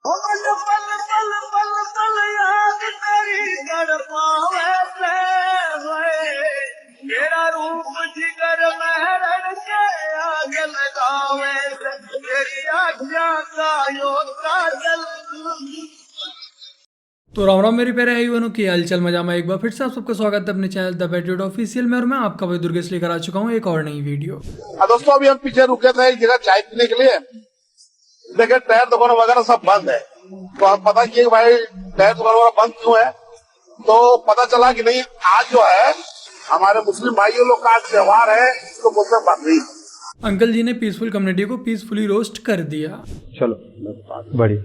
पल पल पल पल पल याद तेरी तड़पावे से होए, तेरा रूप जिगर महरण के आग लगावे से, तेरी आज्ञा का योद्धा जल। तो राम राम मेरे प्यारे भाई बहनों की हालचाल मजा में एक बार फिर से आप सबका स्वागत है अपने चैनल द पेट्रियट ऑफिशियल में। और मैं आपका भाई दुर्गेश लेकर आ चुका हूँ एक और नई वीडियो। दोस्तों अभी हम पीछे रुके थे एक जगह चाय पीने के लिए, देखे टायर दुकान वगैरह सब बंद है। तो हम पता किए कि भाई टायर दुकान वगैरह बंद क्यों है, तो पता चला कि नहीं आज जो है हमारे मुस्लिम भाइयों लोग का आज त्योहार है, इसको बोलते हैं बकरीद। अंकल जी ने पीसफुल कम्युनिटी को पीसफुली रोस्ट कर दिया। चलो बड़ी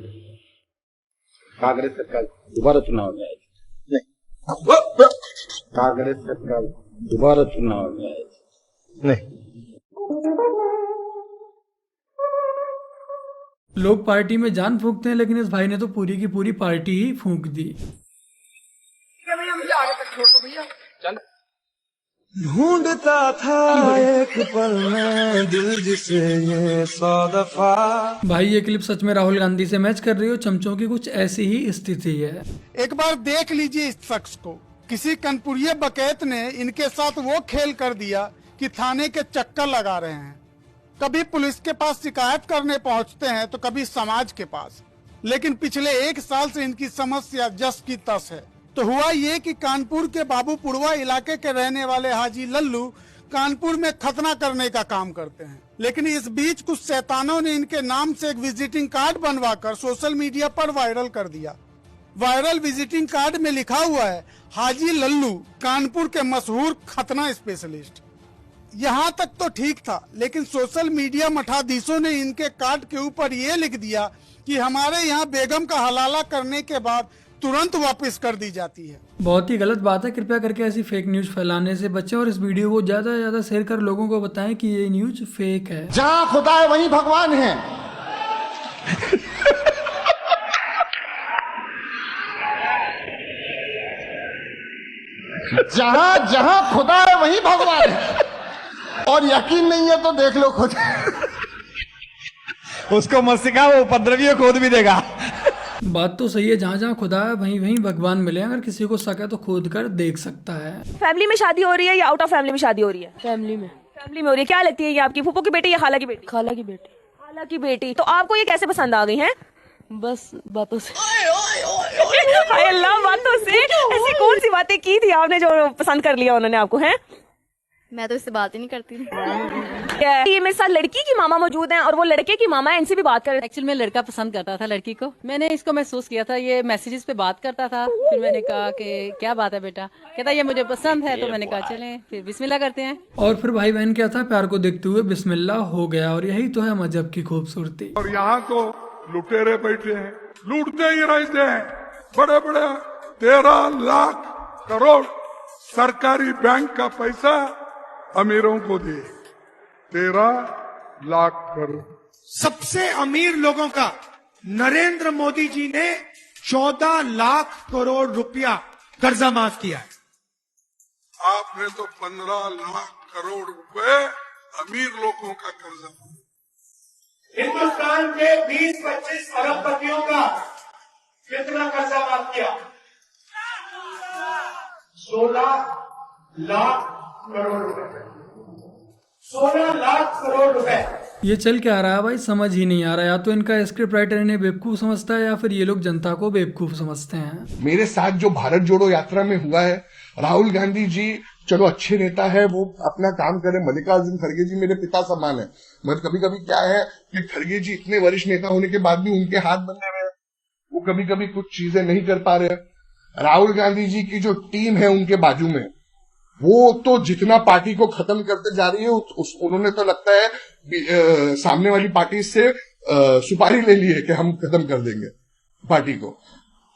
कांग्रेस सरकार दोबारा चुनाव में आएगी। नहीं, कांग्रेस सरकार दोबारा चुनाव में आएगी। नहीं, लोग पार्टी में जान फूंकते हैं, लेकिन इस भाई ने तो पूरी की पूरी पार्टी ही फूंक दी। ढूंढता था एक पल में दिल जिसे ये 100 दफा। भाई ये क्लिप सच में राहुल गांधी से मैच कर रही हो। चमचों की कुछ ऐसी ही स्थिति है। एक बार देख लीजिए इस शख्स को। किसी कनपुरिया बकैत ने इनके साथ वो खेल कर दिया कि थाने के चक्कर लगा रहे हैं। कभी पुलिस के पास शिकायत करने पहुंचते हैं तो कभी समाज के पास, लेकिन पिछले 1 साल से इनकी समस्या जस की तस है। तो हुआ ये कि कानपुर के बाबूपुरवा इलाके के रहने वाले हाजी लल्लू कानपुर में खतना करने का काम करते हैं, लेकिन इस बीच कुछ शैतानों ने इनके नाम से एक विजिटिंग कार्ड बनवाकर सोशल मीडिया पर वायरल कर दिया। वायरल विजिटिंग कार्ड में लिखा हुआ है हाजी लल्लू कानपुर के मशहूर खतना स्पेशलिस्ट। यहाँ तक तो ठीक था, लेकिन सोशल मीडिया मठाधीशों ने इनके कार्ड के ऊपर ये लिख दिया कि हमारे यहाँ बेगम का हलाला करने के बाद तुरंत वापस कर दी जाती है। बहुत ही गलत बात है। कृपया करके ऐसी फेक न्यूज फैलाने से बचें और इस वीडियो को ज्यादा से ज्यादा शेयर कर लोगों को बताएं कि ये न्यूज फेक है। जहाँ खुदा है वहीं भगवान है। जहाँ जहाँ खुदा है वहीं भगवान है। और यकीन नहीं है तो देख लो खुद। उसको मत सिखा, वो 15वीं खोद भी देगा। बात तो सही है, जहाँ जहाँ खुदा है वहीं वहीं भगवान मिले। अगर किसी को शक है तो खोद कर देख सकता है। फैमिली में शादी हो रही है या आउट ऑफ फैमिली में शादी हो रही है? फैमिली में हो रही है। क्या लगती है ये आपकी फूफो की बेटी या खाला की बेटी? खाला की बेटी। खाला की बेटी। तो आपको ये कैसे पसंद आ गई है? बस बातों से। हाय अल्लाह, बातों से। ऐसी कौन सी बातें की थी आपने जो पसंद कर लिया उन्होंने आपको? है मैं तो इससे बात ही नहीं करती थी। ये मेरे साथ लड़की की मामा मौजूद हैं और वो लड़के की मामा है, इनसे भी बात कर। एक्चुअली मैं लड़का पसंद करता था लड़की को। मैंने इसको महसूस किया था, ये मैसेजेस पे बात करता था। फिर मैंने कहा कि क्या बात है बेटा, कहता ये मुझे पसंद है। तो मैंने कहा चलें फिर बिस्मिल्लाह करते हैं। और फिर भाई बहन क्या था, प्यार को देखते हुए बिस्मिल्लाह हो गया। और यही तो है मजहब की खूबसूरती। और यहाँ तो लुटेरे बैठे हैं, लूटते ही रहते हैं। बड़े बड़े 13 लाख करोड़ सरकारी बैंक का पैसा अमीरों को दे। 13 लाख करोड़। सबसे अमीर लोगों का नरेंद्र मोदी जी ने 14 लाख करोड़ रुपया कर्जा माफ किया है। आपने तो 15 लाख करोड़ रुपए अमीर लोगों का कर्जा। हिंदुस्तान के 20-25 अरबपतियों का कितना कर्जा माफ किया? 16 लाख करोड़ रुपए। 16 लाख करोड़ रुपए। ये चल क्या रहा है भाई, समझ ही नहीं आ रहा। या तो इनका स्क्रिप्ट राइटर इन्हें बेवकूफ समझता है या फिर ये लोग जनता को बेवकूफ समझते हैं। मेरे साथ जो भारत जोड़ो यात्रा में हुआ है, राहुल गांधी जी चलो अच्छे नेता है, वो अपना काम करे। मल्लिकार्जुन खड़गे जी मेरे पिता समान है, मगर कभी कभी क्या है कि खड़गे जी इतने वरिष्ठ नेता होने के बाद भी उनके हाथ बंधे हुए हैं, वो कभी कभी कुछ चीजें नहीं कर पा रहे। राहुल गांधी जी की जो टीम है उनके बाजू में, वो तो जितना पार्टी को खत्म करते जा रही है, उन्होंने तो लगता है सामने वाली पार्टी से सुपारी ले ली है कि हम खत्म कर देंगे पार्टी को।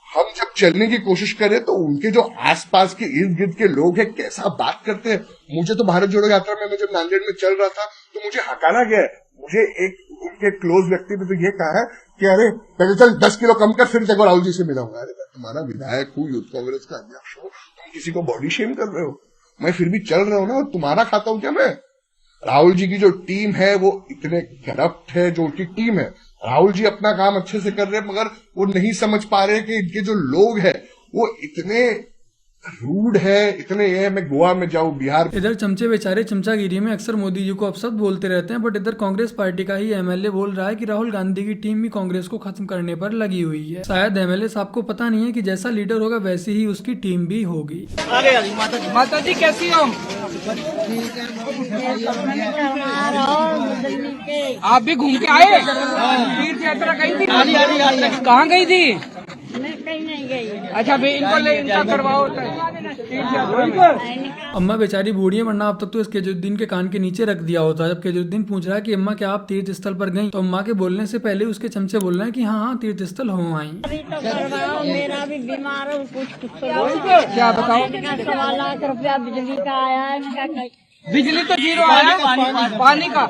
हम जब चलने की कोशिश करें तो उनके जो आसपास के इर्द गिर्द के लोग हैं कैसा बात करते हैं। मुझे तो भारत जोड़ो यात्रा में मैं जब नांदेड़ में चल रहा था तो मुझे हकाना गया है। मुझे एक उनके क्लोज व्यक्ति ने तो ये कहा है कि अरे पहले चल 10 किलो कम कर फिर देखो राहुल जी से मिलाऊंगा। अरे मैं तुम्हारा विधायक हूँ, यूथ कांग्रेस का अध्यक्ष हूँ, तुम किसी को बॉडी शेम कर रहे हो? मैं फिर भी चल रहा हूँ ना, और तुम्हारा खाता हूँ क्या मैं? राहुल जी की जो टीम है वो इतने करप्ट है, जो उनकी टीम है। राहुल जी अपना काम अच्छे से कर रहे हैं, मगर वो नहीं समझ पा रहे कि इनके जो लोग हैं वो इतने रूड है, इतने ये है। मैं गोवा में जाऊं, बिहार। इधर चमचे बेचारे चमचागिरी में अक्सर मोदी जी को अपशब्द बोलते रहते हैं, बट इधर कांग्रेस पार्टी का ही एमएलए बोल रहा है कि राहुल गांधी की टीम भी कांग्रेस को खत्म करने पर लगी हुई है। शायद एमएलए साहब को पता नहीं है कि जैसा लीडर होगा वैसी ही उसकी टीम भी होगी। माता जी कैसी हो? आप भी घूम के आए? तीर्थ यात्रा गई थी? कहाँ गई थी? कहीं नहीं गई। अच्छा इनका करवाओ। अम्मा बेचारी बूढ़ी है, वरना अब तक तो इस केजरीवाल के कान के नीचे रख दिया होता। जब केजरीवाल पूछ रहा है कि अम्मा क्या आप तीर्थ स्थल पर गईं, तो अम्मा के बोलने से पहले उसके चमचे बोल रहे हैं कि हाँ तीर्थ स्थल हो आई। अभी तो करवाओ, मेरा भी बीमार हूँ, कुछ क्या बताओ? 1.25 लाख रुपया बिजली का आया है। बिजली तो जीरो आया, पानी का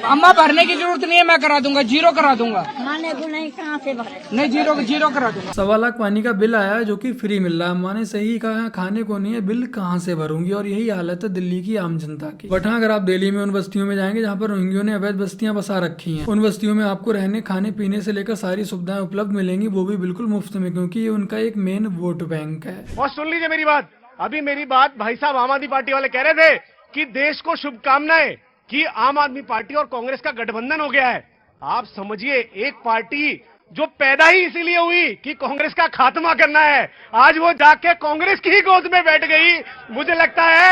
अम्मा भरने की जरूरत नहीं है, मैं करा दूंगा, जीरो करा दूंगा। खाने को नहीं, कहाँ से भरे? नहीं, जीरो करा दूंगा। 1.25 लाख पानी का बिल आया है जो कि फ्री मिल रहा है। अम्मा ने सही कहा, खाने को नहीं है, बिल कहाँ से भरूंगी। और यही हालत है दिल्ली की आम जनता की। बट हाँ, अगर आप दिल्ली में उन बस्तियों में जाएंगे जहाँ पर रोहिंग्यों ने अवैध बस्तियां बसा रखी हैं, उन बस्तियों में आपको रहने खाने पीने से लेकर सारी सुविधाएं उपलब्ध मिलेंगी, वो भी बिल्कुल मुफ्त में, क्योंकि ये उनका एक मेन वोट बैंक है। और सुन लीजिए मेरी बात, अभी मेरी बात भाई साहब आम आदमी पार्टी वाले कह रहे थे कि देश को शुभकामनाएं कि आम आदमी पार्टी और कांग्रेस का गठबंधन हो गया है। आप समझिए, एक पार्टी जो पैदा ही इसीलिए हुई कि कांग्रेस का खात्मा करना है, आज वो जाके कांग्रेस की ही गोद में बैठ गई। मुझे लगता है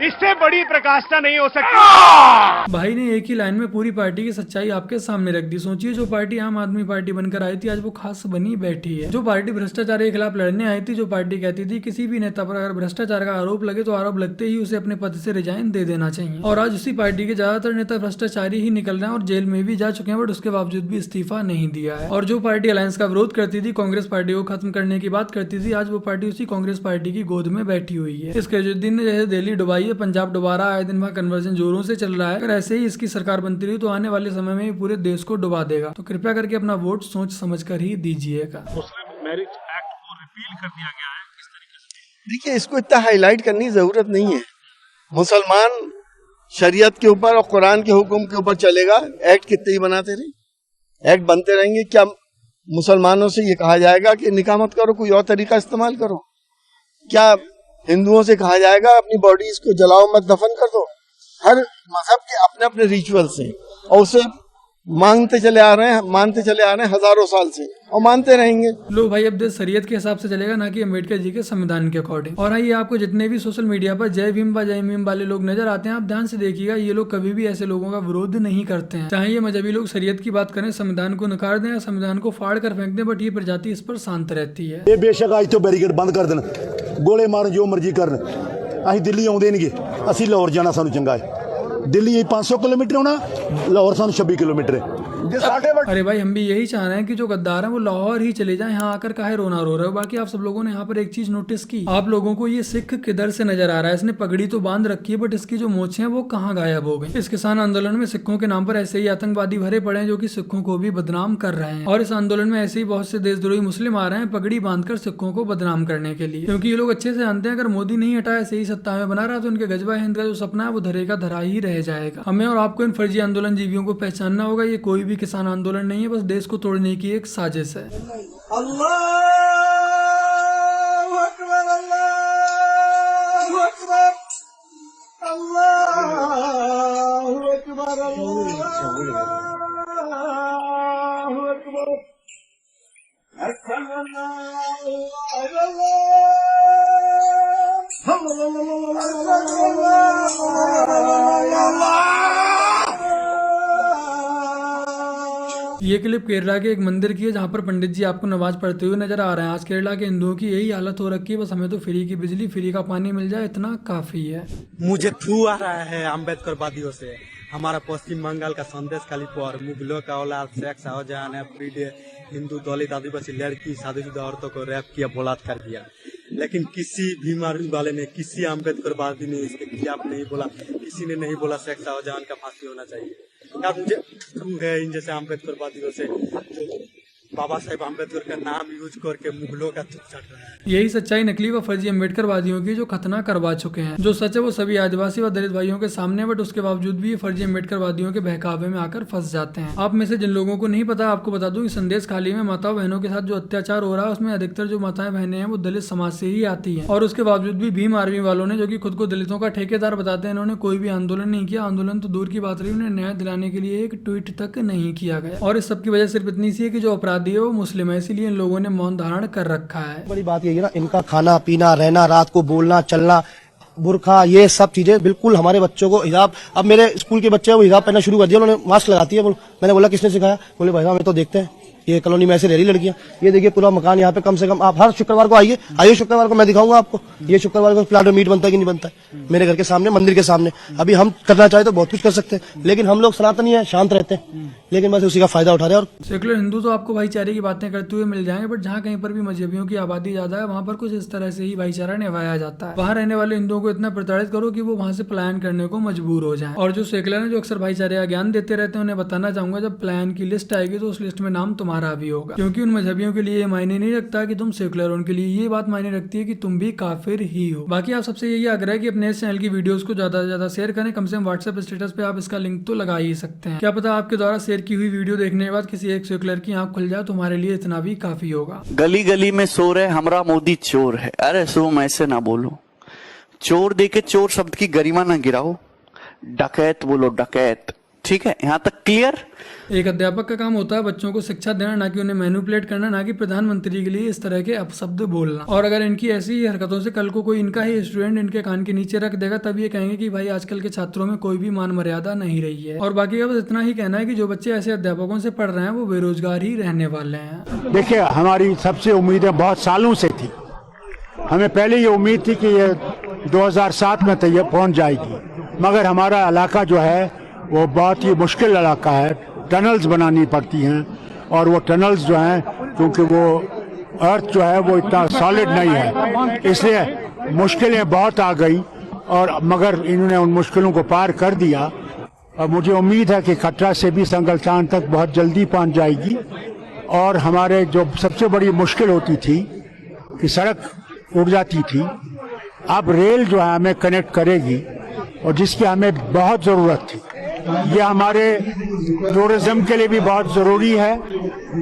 इससे बड़ी प्रकाशना नहीं हो सकती। भाई ने एक ही लाइन में पूरी पार्टी की सच्चाई आपके सामने रख दी। सोचिए, जो पार्टी आम आदमी पार्टी बनकर आई थी, आज वो खास बनी बैठी है। जो पार्टी भ्रष्टाचार के खिलाफ लड़ने आई थी, जो पार्टी कहती थी किसी भी नेता पर अगर भ्रष्टाचार का आरोप लगे तो आरोप लगते ही उसे अपने पद से रिजाइन दे देना चाहिए। और आज उसी पार्टी के ज्यादातर नेता भ्रष्टाचारी ही निकल रहे हैं और जेल में भी जा चुके हैं, बट उसके बावजूद भी इस्तीफा नहीं दिया है। और जो पार्टी अलायंस का विरोध करती थी, कांग्रेस पार्टी को खत्म करने की बात करती थी, आज वो पार्टी उसी कांग्रेस पार्टी की गोद में बैठी हुई है। इस केजरीवाल ने जैसे दिल्ली डुबाई है, पंजाब दोबारा आए दिन वहाँ कन्वर्जन जोरों से चल रहा है। अगर ऐसे ही इसकी सरकार बनती रही तो आने वाले समय में पूरे देश को डुबा देगा। तो कृपया करके अपना वोट सोच समझ कर ही दीजिएगा। मुस्लिम मैरिज एक्ट को रिपील कर दिया गया है, किस तरीके से? देखिए, इसको इतना हाईलाइट करने की जरूरत नहीं है। मुसलमान शरीयत के ऊपर और कुरान के हुक्म के ऊपर चलेगा। एक्ट कितने ही बनाते रहे, एक्ट बनते रहेंगे। क्या मुसलमानों से ये कहा जाएगा कि निकाह मत करो, कोई और तरीका इस्तेमाल करो? क्या हिंदुओं से कहा जाएगा अपनी बॉडीज को जलाओ मत, दफन कर दो? हर मजहब के अपने अपने रिचुअल्स हैं और उसे मानते चले आ रहे हैं हजारों साल से, और मानते रहेंगे। लो भाई, अब देश शरीयत के हिसाब से चलेगा, ना कि अम्बेडकर जी के संविधान के अकॉर्डिंग। और ये आपको जितने भी सोशल मीडिया पर जय भीम व जय मीम वाले लोग नजर आते हैं, आप ध्यान से देखिएगा, ये लोग कभी भी ऐसे लोगों का विरोध नहीं करते हैं। चाहे ये मजहबी लोग शरीयत की बात करें, संविधान को नकार दें या संविधान को फाड़ कर फेंक दें, बट ये प्रजाति इस पर शांत रहती है। ये बेशक आज तो बैरिकेड बंद कर देना, गोले मार जो मर्जी करन, असीं दिल्ली आउंदे नहीं गे, असीं लाहौर जाना सानू चंगा है। दिल्ली 500 किलोमीटर होना, लाहौर सानू 26 किलोमीटर है। अरे भाई, हम भी यही चाह रहे हैं कि जो गद्दार हैं वो लाहौर ही चले जाएं, यहाँ आकर काहे रोना रो रहे हो। बाकी आप सब लोगों ने यहाँ पर एक चीज नोटिस की, आप लोगों को ये सिख किधर से नजर आ रहा है? इसने पगड़ी तो बांध रखी है, बट इसकी जो मोछें हैं वो कहाँ गायब हो गई? इस किसान आंदोलन में सिखों के नाम पर ऐसे ही आतंकवादी भरे पड़े हैं जो कि सिखों को भी बदनाम कर रहे हैं। और इस आंदोलन में ऐसे ही बहुत से देशद्रोही मुस्लिम आ रहे हैं पगड़ी बांधकर सिखों को बदनाम करने के लिए, क्योंकि ये लोग अच्छे से जानते हैं अगर मोदी नहीं हटाया, ऐसे ही सत्ता में बना रहा, तो उनके गजबा हिंद का जो सपना है वो धरे का धरा ही रह जाएगा। हमें और आपको इन फर्जी आंदोलन जीवियों को पहचानना होगा। ये कोई भी किसान आंदोलन नहीं है, बस देश को तोड़ने की एक साजिश है। अल्लाह अकबर, अल्लाह अकबर, अल्लाह अकबर, अल्लाह अकबर। ये क्लिप केरला के एक मंदिर की है जहाँ पर पंडित जी आपको नमाज पढ़ते हुए नजर आ रहे हैं। आज केरला के हिंदुओं की यही हालत हो रखी है, बस हमें तो फ्री की बिजली फ्री का पानी मिल जाए, इतना काफी है। मुझे थू आ रहा है अम्बेडकरवादियों से। हमारा पश्चिम बंगाल का संदेश खाली पर मुगलों का औलाद शेख शाहजहां ने फ्री डे हिंदू दलित आदिवासी लड़की शादीशुदा औरतों को रेप किया, बलात्कार किया, लेकिन किसी भीमारू वाले ने, किसी अम्बेडकरवादी ने इसके खिलाफ नहीं बोला। किसी ने नहीं बोला शेख शाहजहां का फांसी होना चाहिए। क्या मुझे है इन जैसे अम्बेडकरवादियों से बाबा साहेब अम्बेडकर का नाम यूज करके मुगलों का तुक चट रहा है। यही सच्चाई नकली व फर्जी अम्बेडकरवादियों की जो खतना करवा चुके हैं। जो सच है वो सभी आदिवासी व दलित भाइयों के सामने, बट उसके बावजूद भी ये फर्जी अम्बेडकरवादियों के बहकावे में आकर फंस जाते हैं। आप में से जिन लोगों को नहीं पता, आपको बता दूं कि संदेश खाली में माताओं बहनों के साथ जो अत्याचार हो रहा है उसमें अधिकतर जो माताएं बहनें हैं वो दलित समाज से ही आती है। और उसके बावजूद भी भीम आर्मी वालों ने, जो कि खुद को दलितों का ठेकेदार बताते हैं, इन्होंने कोई भी आंदोलन नहीं किया। आंदोलन तो दूर की बात रही, उन्हें न्याय दिलाने के लिए एक ट्वीट तक नहीं किया गया। और इस सब की वजह सिर्फ इतनी सी है कि जो अपराधी है वो मुस्लिम है, इसीलिए इन लोगों ने मौन धारण कर रखा है। बड़ी बात यही है ना, इनका खाना पीना रहना, रात को बोलना चलना, बुरखा, ये सब चीजें बिल्कुल हमारे बच्चों को हिजाब। अब मेरे स्कूल के बच्चे वो हिजाब पहनना शुरू कर दिया, उन्होंने मास्क लगाती है। मैंने बोला किसने सिखाया? बोले भाई हमें तो देखते हैं ये कॉलोनी में ऐसे रह रही लड़कियां। ये देखिए पूरा मकान यहाँ पे, कम से कम आप हर शुक्रवार को आइए शुक्रवार को मैं दिखाऊंगा आपको। ये शुक्रवार को प्लाट में मीट बनता है कि नहीं बनता है, मेरे घर के सामने, मंदिर के सामने। अभी हम करना चाहे तो बहुत कुछ कर सकते हैं, लेकिन हम लोग सनातनी है, शांत रहते हैं, लेकिन बस उसी का फायदा उठा रहे हैं। और सेकुलर हिंदू तो आपको भाईचारे की बातें करते हुए मिल जाएंगे, बट जहाँ कहीं पर भी मजहबियों की आबादी ज्यादा है वहाँ पर कुछ इस तरह से ही भाईचारा निभाया जाता है। वहाँ रहने वाले हिंदुओं को इतना प्रताड़ित करो कि वो वहाँ से पलायन करने को मजबूर हो जाए। और जो सेकुलर है, जो अक्सर भाईचारे का ज्ञान देते रहते हैं, उन्हें बताना चाहूंगा जब पलायन की लिस्ट आएगी तो उस लिस्ट में नाम तुम्हारा भी होगा। क्योंकि उन मजहबियों के लिए ये मायने नहीं रखता कि तुम सेकुलर हो, उनके लिए ये बात मायने रखती है कि तुम भी काफिर ही हो। बाकी आप सबसे यही आग्रह है कि अपने चैनल की वीडियोस को ज्यादा से ज्यादा शेयर करें। कम से कम व्हाट्सएप स्टेटस पे आप इसका लिंक तो लगा ही सकते हैं। क्या पता आपके द्वारा शेयर की हुई वीडियो देखने के बाद किसी एक सेकुलर की आंख खुल जाए, तो हमारे लिए इतना भी काफी होगा। गली गली में शोर है हमारा मोदी चोर है। अरे सुम ऐसे ना बोलो, चोर देके चोर शब्द की गरिमा ना गिराओ, डकैत बोलो डकैत। ठीक है, यहाँ तक क्लियर? एक अध्यापक का काम होता है बच्चों को शिक्षा देना, ना कि उन्हें मैनिपुलेट करना, ना कि प्रधानमंत्री के लिए इस तरह के अपशब्द बोलना। और अगर इनकी ऐसी हरकतों से कल को कोई इनका ही स्टूडेंट इनके कान के नीचे रख देगा, तब ये कहेंगे कि भाई आजकल के छात्रों में कोई भी मान मर्यादा नहीं रही है। और बाकी का बस इतना ही कहना है कि जो बच्चे ऐसे अध्यापकों से पढ़ रहे हैं वो बेरोजगार ही रहने वाले हैं। देखिए, हमारी सबसे उम्मीदें बहुत सालों से थी। हमें पहले ये उम्मीद थी कि ये 2007 में तैयार पहुंच जाएगी, मगर हमारा इलाका जो है वो बहुत ही मुश्किल इलाका है। टनल्स बनानी पड़ती हैं, और वो टनल्स जो हैं क्योंकि वो अर्थ जो है वो इतना सॉलिड नहीं है, इसलिए मुश्किलें बहुत आ गई। और मगर इन्होंने उन मुश्किलों को पार कर दिया। और मुझे उम्मीद है कि खटरा से भी संगलचान तक बहुत जल्दी पहुंच जाएगी। और हमारे जो सबसे बड़ी मुश्किल होती थी कि सड़क उड़ जाती थी, अब रेल जो है हमें कनेक्ट करेगी, और जिसकी हमें बहुत ज़रूरत थी। ये हमारे टूरिज्म के लिए भी बहुत ज़रूरी है,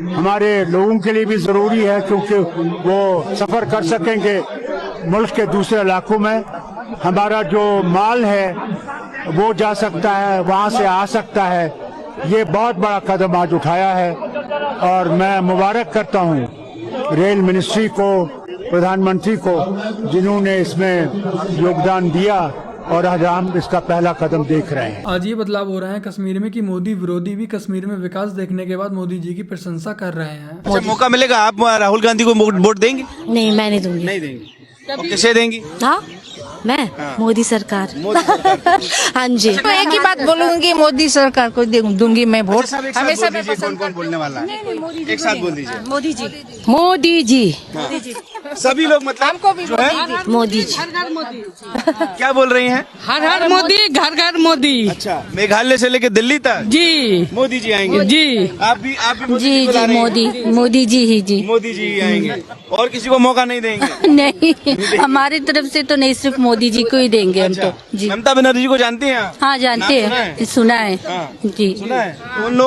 हमारे लोगों के लिए भी ज़रूरी है, क्योंकि वो सफ़र कर सकेंगे मुल्क के दूसरे इलाकों में। हमारा जो माल है वो जा सकता है, वहाँ से आ सकता है। ये बहुत बड़ा कदम आज उठाया है, और मैं मुबारक करता हूँ रेल मिनिस्ट्री को, प्रधानमंत्री को, जिन्होंने इसमें योगदान दिया। और आज हम इसका पहला कदम देख रहे हैं। आज ये बदलाव हो रहा है कश्मीर में कि मोदी विरोधी भी कश्मीर में विकास देखने के बाद मोदी जी की प्रशंसा कर रहे हैं। अच्छा, मौका मिलेगा आप राहुल गांधी को वोट देंगे? नहीं, मैं नहीं दूंगी। नहीं देंगे? तो किसे देंगी? हाँ, मैं मोदी सरकार। हाँ जी, तो एक ही बात बोलूंगी, मोदी सरकार को दूंगी मैं वोट। हमेशा कौन कौन बोलने वाला है? एक साथ बोल दीजिए। मोदी जी, मोदी जी, सभी लोग मतलब हमको भी मोदी जी। क्या बोल रही हैं? हर हर मोदी, घर घर मोदी। अच्छा, मेघालय से लेके दिल्ली तक जी मोदी जी आएंगे? जी। आप भी जी जी, मोदी जी ही जी, मोदी जी ही आएंगे। और किसी को मौका नहीं देंगे? नहीं, हमारी तरफ से तो नहीं, सिर्फ मोदी जी को ही देंगे हम तो जी। ममता बनर्जी को जानती हैं? हाँ, जानते हैं, सुना है जी। सुना है?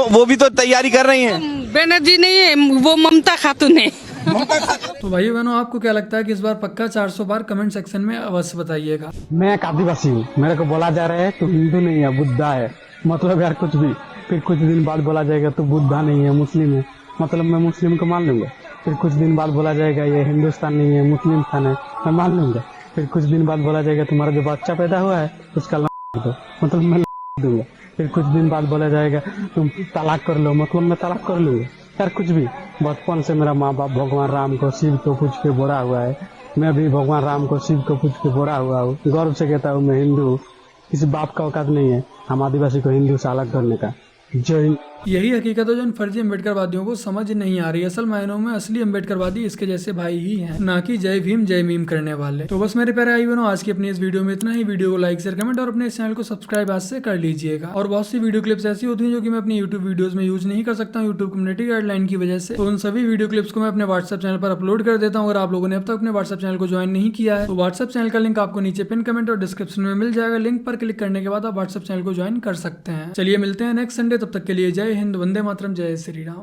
वो भी तो तैयारी कर रही हैं। बनर्जी नहीं है, वो ममता खातून है। तो भाइयों बहनों, आपको क्या लगता है कि इस बार पक्का 400 बार कमेंट सेक्शन में अवश्य बताइएगा। मैं एक आदिवासी हूँ, मेरे को बोला जा रहा है तो हिंदू नहीं है, बुद्धा है। मतलब यार कुछ भी, फिर कुछ दिन बाद बोला जाएगा तो बुद्धा नहीं है, मुस्लिम है। मतलब मैं मुस्लिम को मान लूंगा। फिर कुछ दिन बाद बोला जाएगा ये हिंदुस्तान नहीं है, मुस्लिम खान है, मैं मान लूंगा। फिर कुछ दिन बाद बोला जाएगा तुम्हारा जो बच्चा पैदा हुआ है उसका दो, मतलब मैं दूंगा। फिर कुछ दिन बाद बोला जाएगा तुम तलाक कर लो, मतलब मैं तलाक कर लूंगा। यार कुछ भी, बचपन से मेरा माँ बाप भगवान राम को शिव को पूछ के बड़ा हुआ है, मैं भी भगवान राम को शिव को पूछ के बड़ा हुआ हूँ। गर्व से कहता हूँ मैं हिंदू हूँ। किसी बाप का औकात नहीं है हम आदिवासी को हिंदू से अलग करने का। जय हिंद। यही हकीकत है जो इन फर्जी अम्बेडकरवादियों को समझ नहीं आ रही। असल मायनों में असली अम्बेडकरवादी इसके जैसे भाई ही हैं, ना कि जय भीम जय मीम करने वाले। तो बस मेरे प्यारे भाई बहनों, आज की अपनी इस वीडियो में इतना ही। वीडियो को लाइक शेयर कमेंट और अपने इस चैनल को सब्सक्राइब आज से कर लीजिएगा। और बहुत सी वीडियो क्लिप्स ऐसी होती हैं जो कि मैं अपनी यूट्यूब वीडियोस में यूज नहीं कर सकता हूँ यूट्यूब कम्युनिटी गाइडलाइन की वजह से। तो उन सभी वीडियो क्लिप्स को मैं अपने व्हाट्सएप चैनल पर अपलोड कर देता हूँ। अगर आप लोगों ने अब तक अपने व्हाट्सएप चैनल को ज्वाइन नहीं किया है तो व्हाट्सएप चैनल का लिंक आपको नीचे पिन कमेंट और डिस्क्रिप्शन में मिल जाएगा। लिंक पर क्लिक करने के बाद आप व्हाट्सएप चैनल को ज्वाइन कर सकते हैं। चलिए मिलते हैं नेक्स्ट संडे, तब तक के लिए जय हिंद, वंदे मातरम, जय श्री राम।